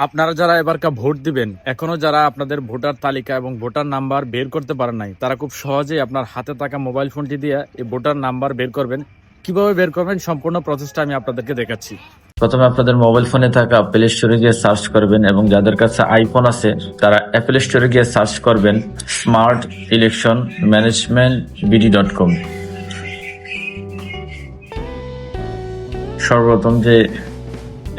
আপনারা যারা এবারকার ভোট দিবেন, এখনো যারা আপনাদের ভোটার তালিকা এবং ভোটার নাম্বার বের করতে পারেন নাই, তারা খুব সহজেই আপনার হাতে থাকা মোবাইল ফোনটি দিয়ে এই ভোটার নাম্বার বের করবেন। কিভাবে বের করবেন সম্পূর্ণ প্রসেসটা আমি আপনাদেরকে দেখাচ্ছি। প্রথমে আপনাদের মোবাইল ফোনে থাকা প্লে স্টোরে গিয়ে সার্চ করবেন এবং যাদের কাছে আইফোন আছে তারা অ্যাপল স্টোরে গিয়ে সার্চ করবেন স্মার্ট ইলেকশন ম্যানেজমেন্ট বিডি.com। সর্বপ্রথম যে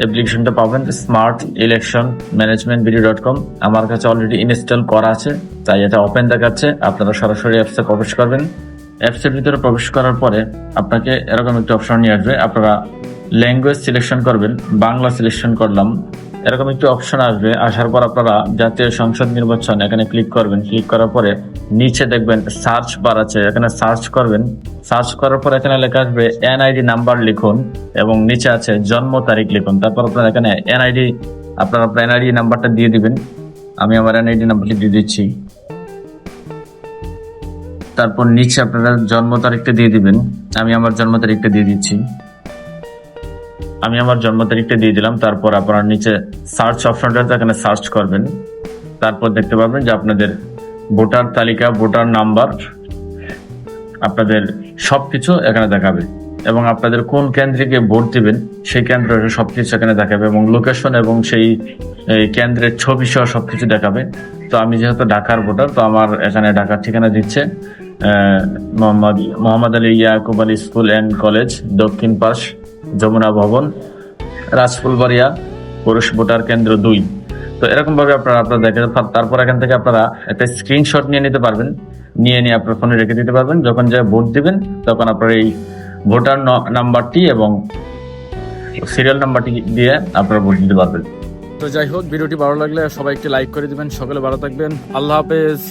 অ্যাপ্লিকেশনটা পাবেন স্মার্ট ইলেকশন ম্যানেজমেন্ট বিডি.com, আমার কাছে অলরেডি ইনস্টল করা আছে তাই এটা ওপেন দেখাচ্ছে। আপনারা সরাসরি অ্যাপসে প্রবেশ করবেন। অ্যাপসের ভিতরে প্রবেশ করার পরে আপনাকে এরকম একটা অপশন নিয়ে আসবে। আপনারা ল্যাঙ্গুয়েজ সিলেকশন করবেন, বাংলা সিলেকশন করলাম, এরকম একটি অপশন আসবে। আসার পর আপনারা জাতীয় সংসদ নির্বাচন এখানে ক্লিক করবেন। ক্লিক করার পরে নিচে দেখবেন সার্চ বার আছে, এখানে সার্চ করবেন। সার্চ করার পর এখানে লেখা আসবে এনআইডি নাম্বার লিখুন এবং নিচে আছে জন্ম তারিখ লিখুন। তারপর আপনারা এখানে আপনার এনআইডি নাম্বারটা দিয়ে দিবেন। আমি আমার এনআইডি নাম্বারটি দিয়ে দিচ্ছি। তারপর নিচে আপনারা জন্ম তারিখটা দিয়ে দিবেন। আমি আমার জন্ম তারিখটা দিয়ে দিচ্ছি। আমি আমার জন্ম তারিখটা দিয়ে দিলাম। তারপর আপনার নিচে সার্চ অপশনটা এখানে সার্চ করবেন। তারপর দেখতে পাবেন যে আপনাদের ভোটার তালিকা, ভোটার নাম্বার, আপনাদের সবকিছু এখানে দেখাবে এবং আপনাদের কোন কেন্দ্রে গিয়ে ভোট দিবেন সেই কেন্দ্রের সবকিছু এখানে দেখাবে এবং লোকেশন এবং সেই কেন্দ্রের ছবি সহ সবকিছু দেখাবে। তো আমি যেহেতু ঢাকার ভোটার, তো আমার এখানে ঢাকার ঠিকানা দিচ্ছে Mohammad Ali Yakub Ali school and college, দক্ষিণ পাশ, যমুনা ভবন, রাজফুলবাড়িয়া, পুরুষ ভোটার কেন্দ্র 2। তো এরকম ভাবে আপনারা দেখেন। তারপর এখান থেকে আপনারা একটা স্ক্রিনশট নিয়ে নিতে পারবেন। নিয়ে আপনার ফোনে রেখে দিতে পারবেন। যখন যা ভোট দিবেন তখন আপনার এই ভোটার নাম্বারটি এবং সিরিয়াল নাম্বারটি দিয়ে আপনারা ভোট দিতে পারবেন। তো যাই হোক, ভিডিওটি ভালো লাগলে সবাই একটি লাইক করে দিবেন। সকলে ভালো থাকবেন। আল্লাহ হাফেজ।